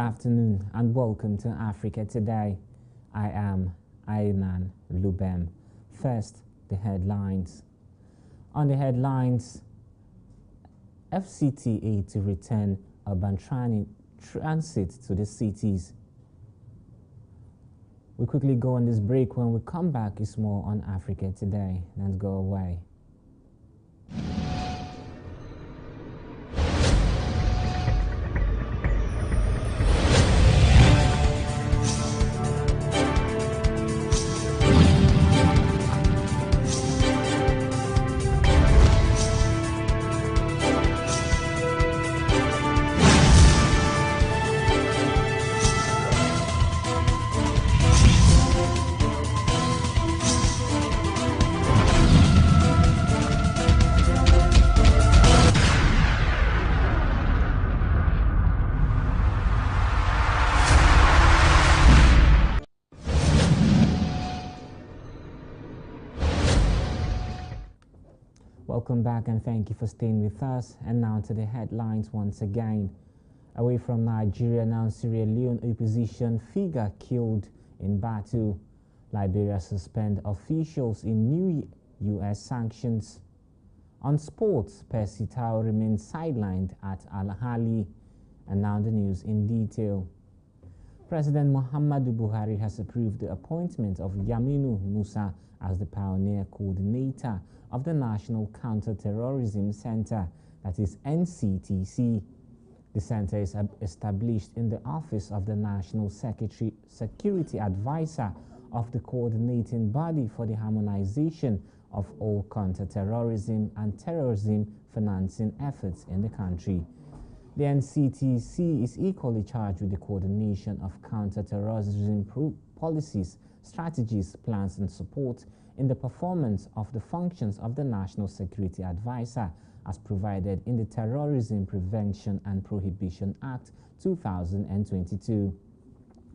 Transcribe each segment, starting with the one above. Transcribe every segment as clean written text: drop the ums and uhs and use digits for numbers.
afternoon and welcome to Africa Today. I am Ayman Lubem. First, the headlines. On the headlines, FCTA to return urban transit to the cities. We quickly go on this break. When we come back, it's more on Africa Today. Let's go away. Welcome back and thank you for staying with us. And now to the headlines once again. Away from Nigeria, now Sierra Leone opposition figure killed in battle. Liberia suspend officials in new U.S. sanctions. On sports, Percy Tau remains sidelined at Al Ahly. And now the news in detail. President Muhammadu Buhari has approved the appointment of Yaminu Musa as the pioneer coordinator of the National Counter-Terrorism Center, that is NCTC. The center is established in the office of the National Security Advisor of the coordinating body for the harmonization of all counter-terrorism and terrorism financing efforts in the country. The NCTC is equally charged with the coordination of counter-terrorism policies, strategies, plans and support in the performance of the functions of the National Security Advisor as provided in the Terrorism Prevention and Prohibition Act 2022.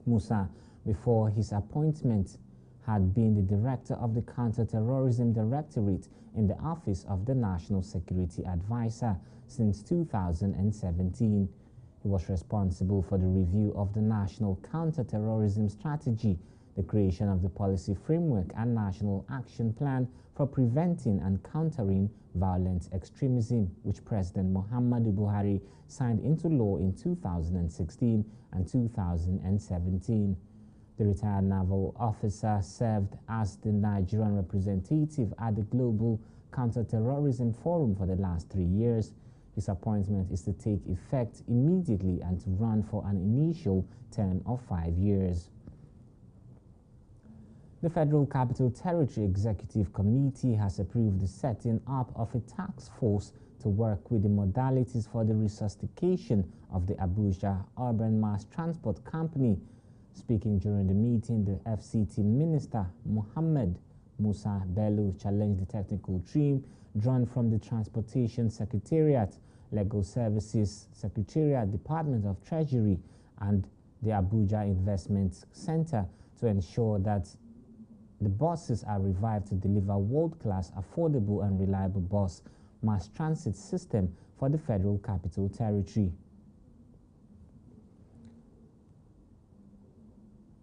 Musa, before his appointment, had been the director of the Counter-Terrorism Directorate in the Office of the National Security Advisor since 2017. He was responsible for the review of the National Counter-Terrorism Strategy, the creation of the policy framework and national action plan for preventing and countering violent extremism, which President Muhammadu Buhari signed into law in 2016 and 2017. The retired naval officer served as the Nigerian representative at the Global Counterterrorism Forum for the last 3 years. His appointment is to take effect immediately and to run for an initial term of 5 years. The Federal Capital Territory Executive Committee has approved the setting up of a task force to work with the modalities for the resuscitation of the Abuja Urban Mass Transport Company. Speaking during the meeting, the FCT Minister Mohammed Musa Bello challenged the technical team drawn from the Transportation Secretariat, Legal Services Secretariat, Department of Treasury and the Abuja Investment Center to ensure that the buses are revived to deliver world-class, affordable and reliable bus mass transit system for the Federal Capital Territory.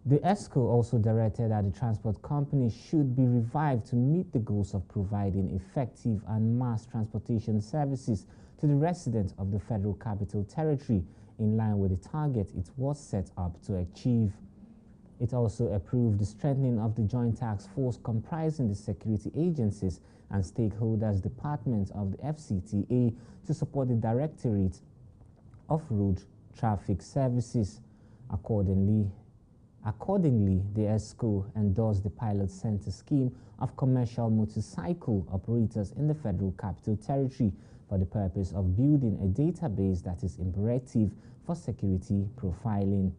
The ESCO also directed that the transport company should be revived to meet the goals of providing effective and mass transportation services to the residents of the Federal Capital Territory in line with the target it was set up to achieve. It also approved the strengthening of the joint task force comprising the security agencies and stakeholders departments of the FCTA to support the Directorate of Road Traffic Services. Accordingly, the ESCO endorsed the pilot center scheme of commercial motorcycle operators in the Federal Capital Territory for the purpose of building a database that is imperative for security profiling.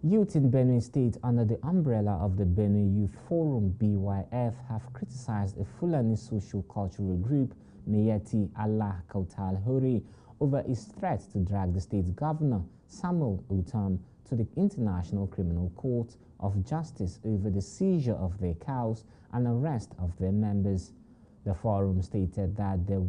Youth in Benue State under the umbrella of the Benue Youth Forum BYF have criticized a Fulani social cultural group, Miyetti Allah Kautal Hore, over its threat to drag the state's governor, Samuel Utam, to the International Criminal Court of Justice over the seizure of their cows and arrest of their members. The forum stated that it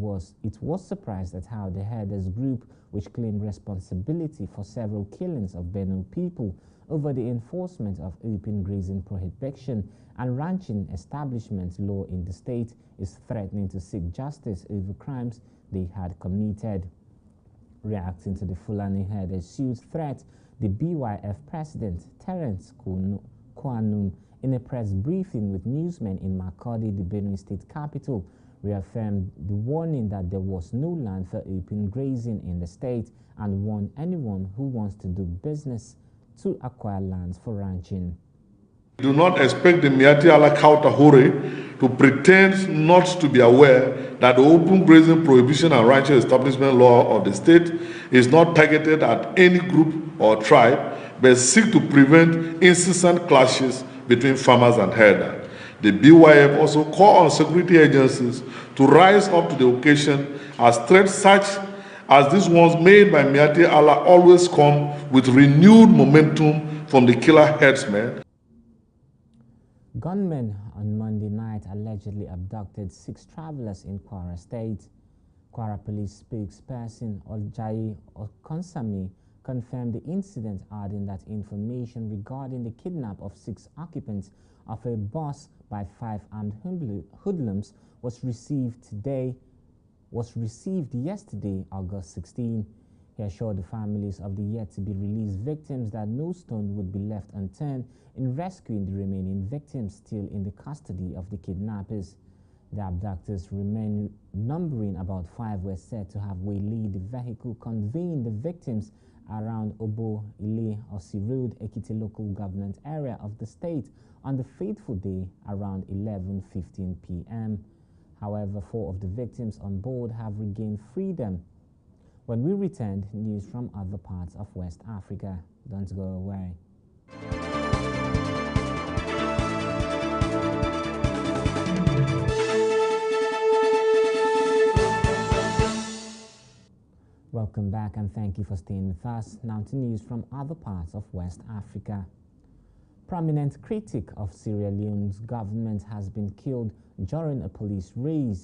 was surprised at how the Herders Group, which claimed responsibility for several killings of Benue people over the enforcement of open grazing prohibition and ranching establishment law in the state, is threatening to seek justice over crimes they had committed. Reacting to the Fulani Herders suit threat, the BYF president, Terence Kwanum, in a press briefing with newsmen in Makurdi, the Benue state capital, reaffirmed the warning that there was no land for open grazing in the state and warned anyone who wants to do business to acquire lands for ranching. We do not expect the Miyetti Allah Kautahore to pretend not to be aware that the open grazing prohibition and ranching establishment law of the state is not targeted at any group or tribe, but seek to prevent incessant clashes between farmers and herders. The BYF also call on security agencies to rise up to the occasion, as threats such as these ones made by Miyetti Allah always come with renewed momentum from the killer herdsmen. Gunmen on Monday night allegedly abducted 6 travelers in Kwara State. Kwara Police spokesperson Oljayi Okonsami confirmed the incident, adding that information regarding the kidnap of 6 occupants of a bus by 5 armed hoodlums was received yesterday, August 16. He assured the families of the yet-to-be-released victims that no stone would be left unturned in rescuing the remaining victims still in the custody of the kidnappers. The abductors, numbering about 5, were said to have waylaid the vehicle conveying the victims around Obo Ile Osi Road, Ekiti local government area of the state on the fateful day around 11:15 p.m. However, 4 of the victims on board have regained freedom. When we returned, news from other parts of West Africa. Don't go away. Welcome back and thank you for staying with us. Now to news from other parts of West Africa. Prominent critic of Sierra Leone's government has been killed during a police raid,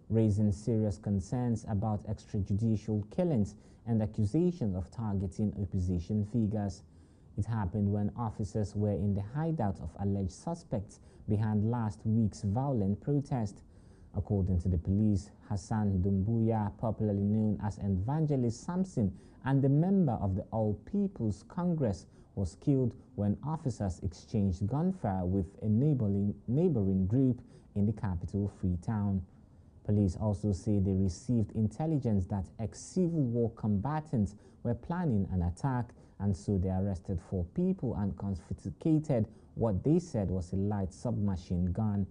raising serious concerns about extrajudicial killings and accusations of targeting opposition figures. It happened when officers were in the hideout of alleged suspects behind last week's violent protest. According to the police, Hassan Dumbuya, popularly known as Evangelist Samson, and the member of the All People's Congress, was killed when officers exchanged gunfire with a neighboring group in the capital, Freetown. Police also say they received intelligence that ex-Civil War combatants were planning an attack, and so they arrested 4 people and confiscated what they said was a light submachine gun.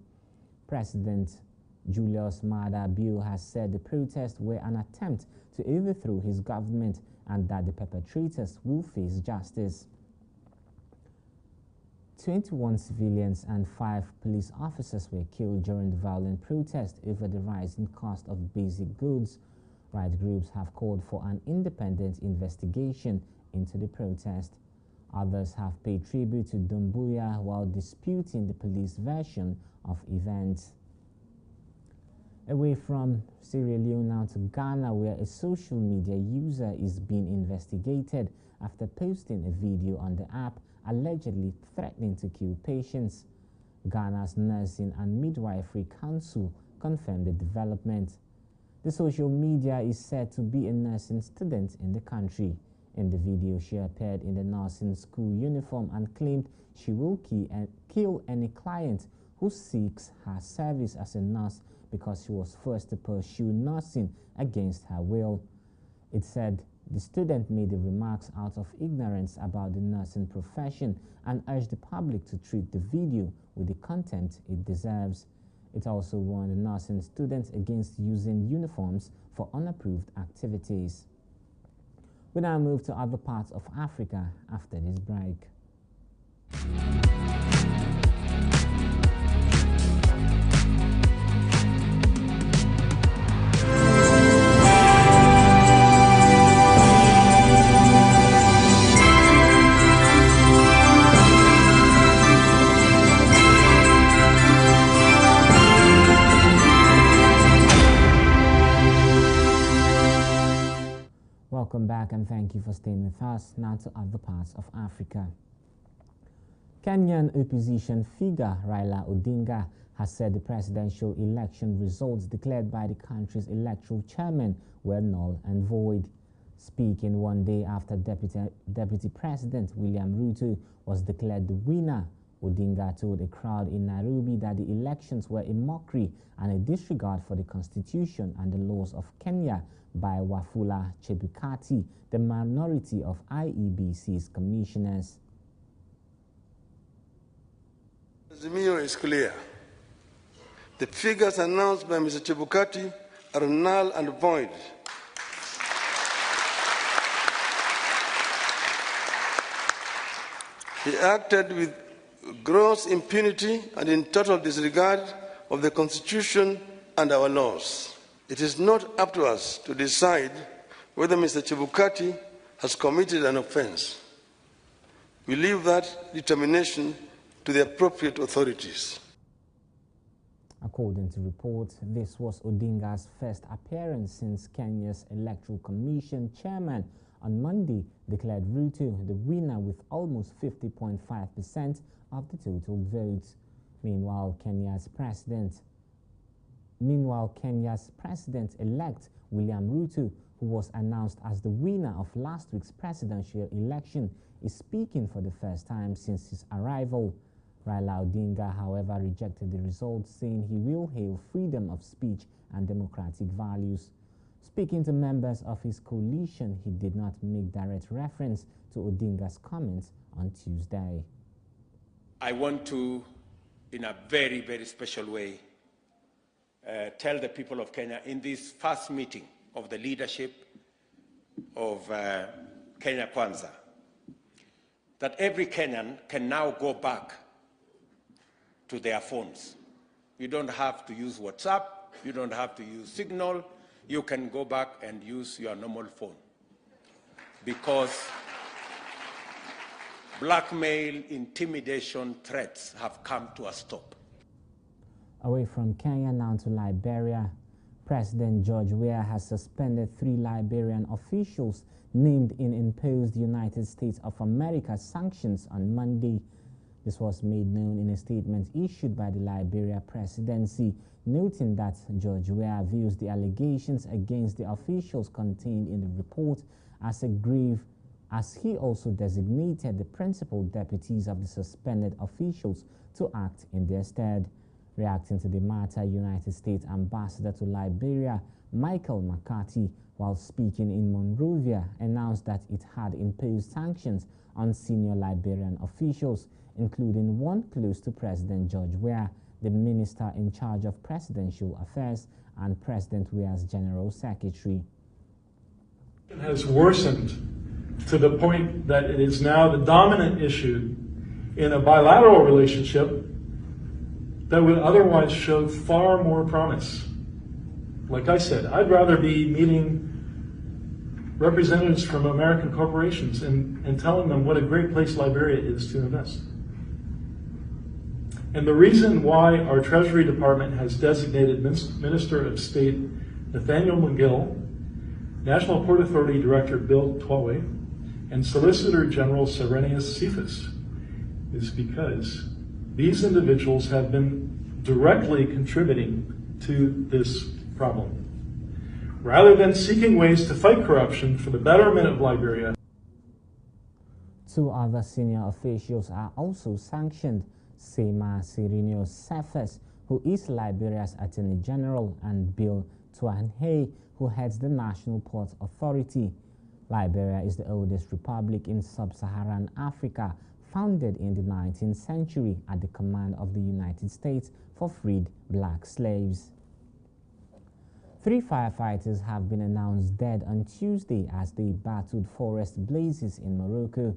President Julius Maada Bio has said the protests were an attempt to overthrow his government and that the perpetrators will face justice. 21 civilians and 5 police officers were killed during the violent protest over the rising cost of basic goods. Right groups have called for an independent investigation into the protest. Others have paid tribute to Dumbuya while disputing the police version of events. Away from Sierra Leone now to Ghana, where a social media user is being investigated after posting a video on the app allegedly threatening to kill patients. Ghana's Nursing and Midwifery Council confirmed the development. The social media is said to be a nursing student in the country. In the video, she appeared in the nursing school uniform and claimed she will kill any client who seeks her service as a nurse because she was forced to pursue nursing against her will. It said the student made the remarks out of ignorance about the nursing profession and urged the public to treat the video with the contempt it deserves. It also warned the nursing students against using uniforms for unapproved activities. We now move to other parts of Africa after this break. and thank you for staying with us. Now to other parts of Africa. Kenyan opposition figure Raila Odinga has said the presidential election results declared by the country's electoral chairman were null and void. Speaking one day after Deputy President William Ruto was declared the winner, Odinga told a crowd in Nairobi that the elections were a mockery and a disregard for the constitution and the laws of Kenya by Wafula Chebukati, the minority of IEBC's commissioners. Azimio is clear. The figures announced by Mr. Chebukati are null and void. He acted with gross impunity and in total disregard of the Constitution and our laws. It is not up to us to decide whether Mr. Chebukati has committed an offense. We leave that determination to the appropriate authorities. According to reports, this was Odinga's first appearance since Kenya's Electoral Commission chairman on Monday declared Ruto the winner with almost 50.5% of the total votes. Meanwhile, Kenya's president-elect William Ruto, who was announced as the winner of last week's presidential election, is speaking for the first time since his arrival. Raila Odinga, however, rejected the results, saying he will hail freedom of speech and democratic values. Speaking to members of his coalition, he did not make direct reference to Odinga's comments on Tuesday. I want to, in a very, very special way, tell the people of Kenya in this first meeting of the leadership of Kenya Kwanza that every Kenyan can now go back to their phones. You don't have to use WhatsApp, you don't have to use Signal, you can go back and use your normal phone. Because blackmail, intimidation, threats have come to a stop. Away from Kenya now to Liberia, President George Weah has suspended 3 Liberian officials named in imposed United States of America sanctions on Monday. This was made known in a statement issued by the Liberia presidency, noting that George Weah views the allegations against the officials contained in the report as a grave, as he also designated the principal deputies of the suspended officials to act in their stead. Reacting to the matter, United States Ambassador to Liberia, Michael McCarthy, while speaking in Monrovia, announced that it had imposed sanctions on senior Liberian officials, including one close to President George Weah, the minister in charge of presidential affairs and President Weah's general secretary. It has worsened to the point that it is now the dominant issue in a bilateral relationship that would otherwise show far more promise. Like I said, I'd rather be meeting representatives from American corporations and telling them what a great place Liberia is to invest. And the reason why our Treasury Department has designated Minister of State Nathaniel McGill, National Port Authority Director Bill Twawe, and Solicitor General Serenius Cephas is because these individuals have been directly contributing to this problem. Rather than seeking ways to fight corruption for the betterment of Liberia. 2 other senior officials are also sanctioned: Sema Serenius Cephas, who is Liberia's Attorney General, and Bill Twawe, who heads the National Port Authority. Liberia is the oldest republic in sub-Saharan Africa, founded in the 19th century at the command of the United States for freed black slaves. 3 firefighters have been announced dead on Tuesday as they battled forest blazes in Morocco.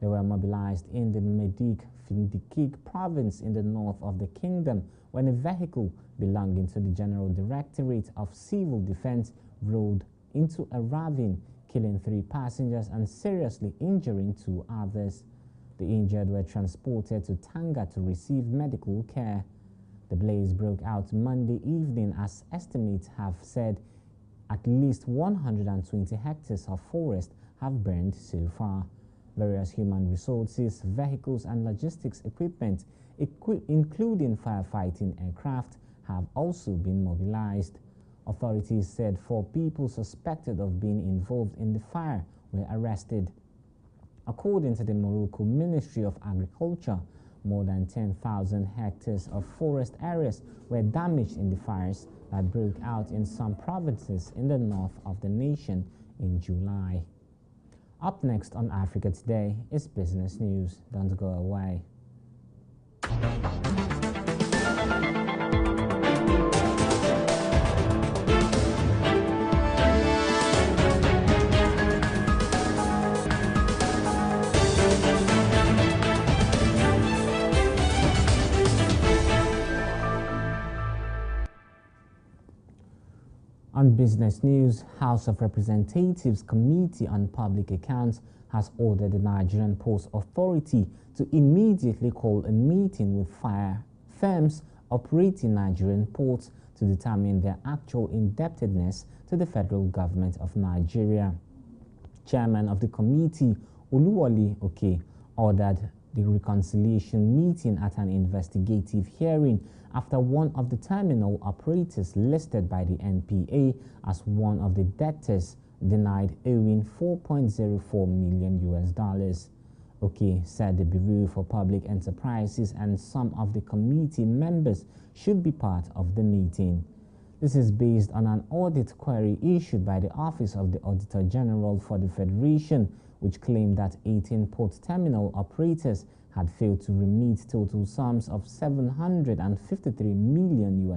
They were mobilized in the Medik-Findikik province in the north of the kingdom when a vehicle belonging to the General Directorate of Civil Defense rolled into a ravine, killing 3 passengers and seriously injuring 2 others. The injured were transported to Tanga to receive medical care. The blaze broke out Monday evening as estimates have said at least 120 hectares of forest have burned so far. Various human resources, vehicles, and logistics equipment, including firefighting aircraft, have also been mobilized. Authorities said 4 people suspected of being involved in the fire were arrested. According to the Morocco Ministry of Agriculture, more than 10,000 hectares of forest areas were damaged in the fires that broke out in some provinces in the north of the nation in July. Up next on Africa Today is business news. Don't go away. On business news, House of Representatives Committee on Public Accounts has ordered the Nigerian Ports Authority to immediately call a meeting with firms operating Nigerian ports to determine their actual indebtedness to the federal government of Nigeria. Chairman of the committee, Oluwole Oke, ordered the reconciliation meeting at an investigative hearing after one of the terminal operators listed by the NPA as one of the debtors denied owing $4.04 million. Oke said the Bureau for Public Enterprises and some of the committee members should be part of the meeting. This is based on an audit query issued by the Office of the Auditor General for the Federation, which claimed that 18 port terminal operators had failed to remit total sums of $753 million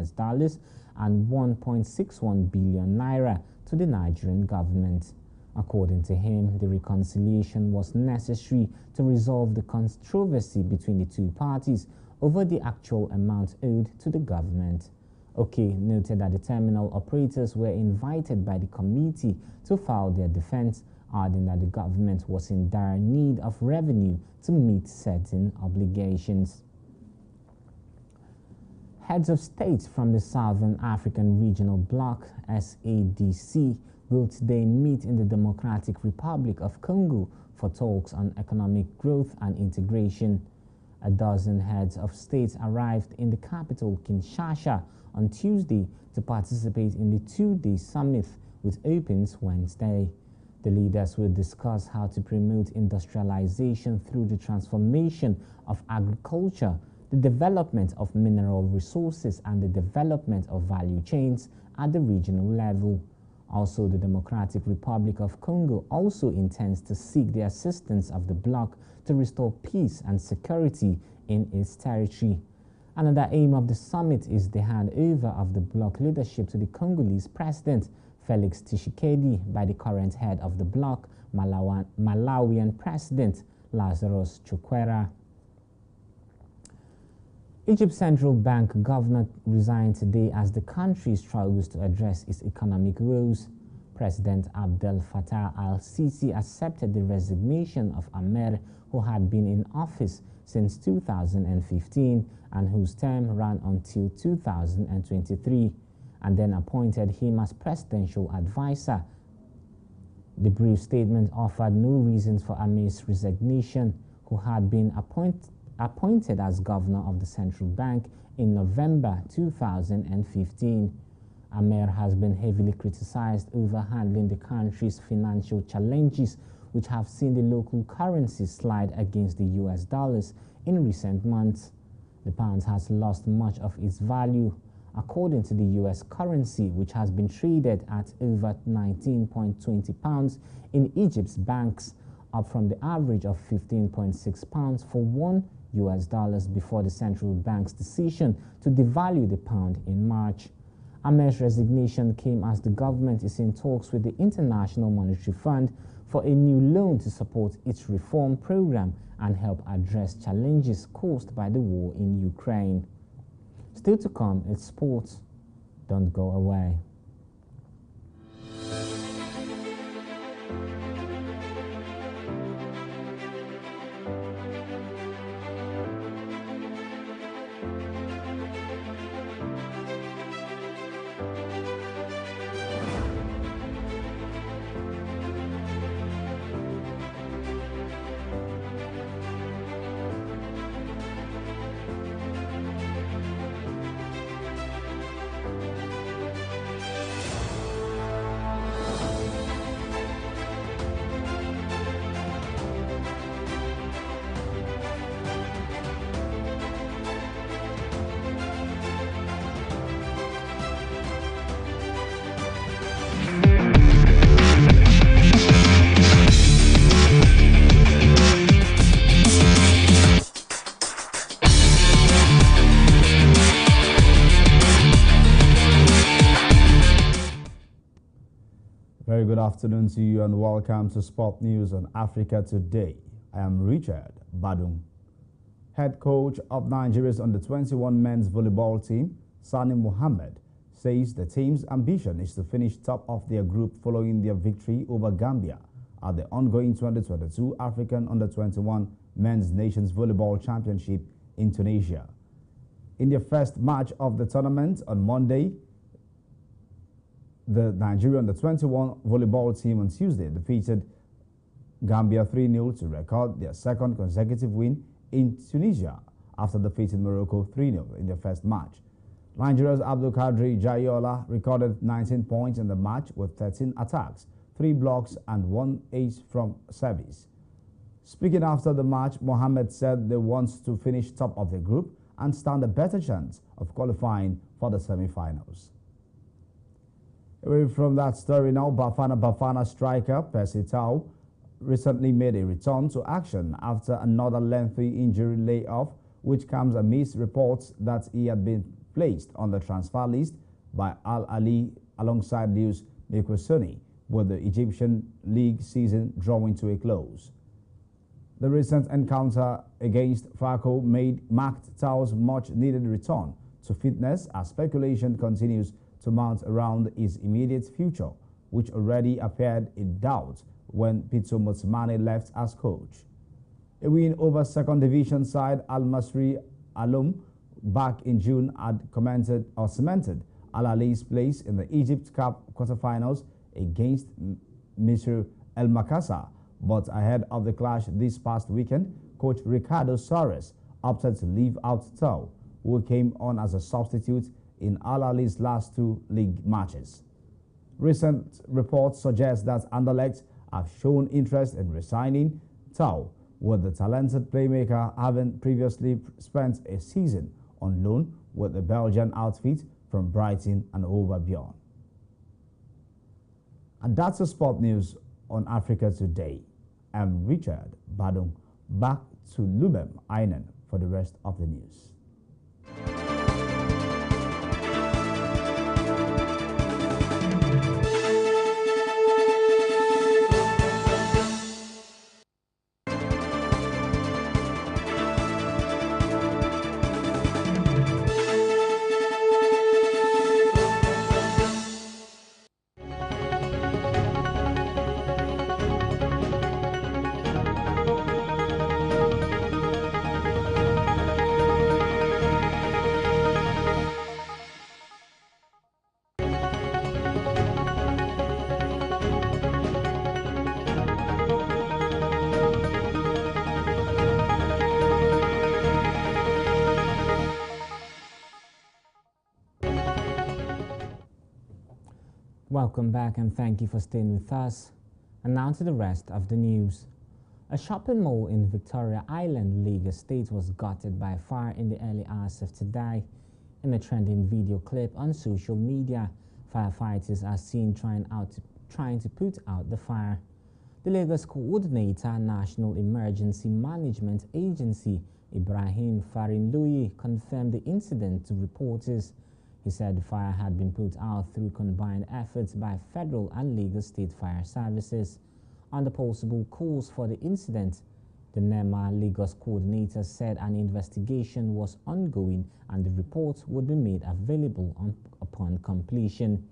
and 1.61 billion naira to the Nigerian government. According to him, the reconciliation was necessary to resolve the controversy between the two parties over the actual amount owed to the government. Oke noted that the terminal operators were invited by the committee to file their defense, adding that the government was in dire need of revenue to meet certain obligations. Heads of states from the Southern African Regional Bloc, SADC, will today meet in the Democratic Republic of Congo for talks on economic growth and integration. A dozen heads of states arrived in the capital, Kinshasa, on Tuesday to participate in the 2-day summit, which opens Wednesday. The leaders will discuss how to promote industrialization through the transformation of agriculture, the development of mineral resources, and the development of value chains at the regional level. Also, the Democratic Republic of Congo also intends to seek the assistance of the bloc to restore peace and security in its territory. Another aim of the summit is the handover of the bloc leadership to the Congolese president, Felix Tshisekedi, by the current head of the bloc, Malawian President Lazarus Chakwera. Egypt's central bank governor resigned today as the country struggles to address its economic woes. President Abdel Fattah al-Sisi accepted the resignation of Amer, who had been in office since 2015 and whose term ran until 2023, and then appointed him as presidential advisor. The brief statement offered no reasons for Amer's resignation, who had been appointed as governor of the central bank in November 2015. Amer has been heavily criticized over handling the country's financial challenges, which have seen the local currency slide against the US dollars in recent months. The pound has lost much of its value, according to the US currency, which has been traded at over 19.20 pounds in Egypt's banks, up from the average of 15.6 pounds for $1 before the central bank's decision to devalue the pound in March. Amer's resignation came as the government is in talks with the International Monetary Fund for a new loan to support its reform program and help address challenges caused by the war in Ukraine. Still to come, it's sports. Don't go away. good afternoon to you and welcome to Sport News on Africa Today. I am Richard Badung. Head coach of Nigeria's under-21 men's volleyball team, Sani Mohammed, says the team's ambition is to finish top of their group following their victory over Gambia at the ongoing 2022 African Under-21 Men's Nations Volleyball Championship in Tunisia. In their first match of the tournament on Monday, the Nigerian Under-21 volleyball team on Tuesday defeated Gambia 3-0 to record their second consecutive win in Tunisia after defeating Morocco 3-0 in their first match. Nigeria's Abdul Kadri Jayola recorded 19 points in the match with 13 attacks, 3 blocks and 1 ace from service. Speaking after the match, Mohammed said they want to finish top of the group and stand a better chance of qualifying for the semi-finals. Away from that story now, Bafana striker Percy Tau recently made a return to action after another lengthy injury layoff, which comes amidst reports that he had been placed on the transfer list by Al Ali alongside Luis Mekosuni, with the Egyptian league season drawing to a close. The recent encounter against Farco marked Tau's much-needed return to fitness as speculation continues to mount around his immediate future, which already appeared in doubt when Pitso Motsimane left as coach. A win over second division side Al Masri Alum back in June had cemented Al Ali's place in the Egypt Cup quarterfinals against Misr El Makassa, but ahead of the clash this past weekend, coach Ricardo Soares opted to leave out Tau, who came on as a substitute in Al Ali's last 2 league matches. Recent reports suggest that Anderlecht have shown interest in resigning Tau, with the talented playmaker having previously spent a season on loan with the Belgian outfit from Brighton and Hove Albion. And that's the sport news on Africa Today. I'm Richard Badung. Back to Lubem Einen for the rest of the news. Welcome back and thank you for staying with us. And now to the rest of the news. A shopping mall in Victoria Island, Lagos State was gutted by a fire in the early hours of today. In a trending video clip on social media, firefighters are seen trying to put out the fire. The Lagos Coordinator, National Emergency Management Agency, Ibrahim Farinluyi, confirmed the incident to reporters. He said the fire had been put out through combined efforts by federal and Lagos State fire services. On the possible cause for the incident, the NEMA Lagos coordinator said an investigation was ongoing and the report would be made available upon completion.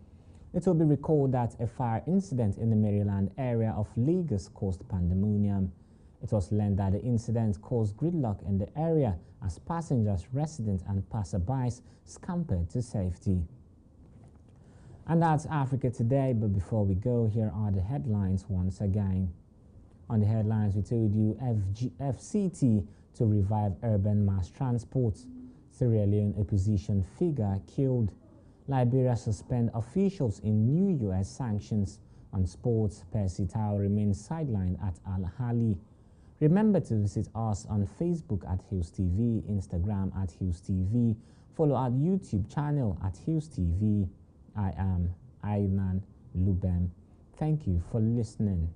It will be recalled that a fire incident in the Maryland area of Lagos caused pandemonium. It was learned that the incident caused gridlock in the area as passengers, residents and passerbys scampered to safety. And that's Africa Today, but before we go, here are the headlines once again. On the headlines, we told you FCT to revive urban mass transport. Sierra Leone opposition figure killed. Liberia suspend officials in new U.S. sanctions. On sports, Percy Tau remains sidelined at Al Ahly. Remember to visit us on Facebook at Hills TV, Instagram at Hills TV, follow our YouTube channel at Hills TV. I am Ayman Lubem. Thank you for listening.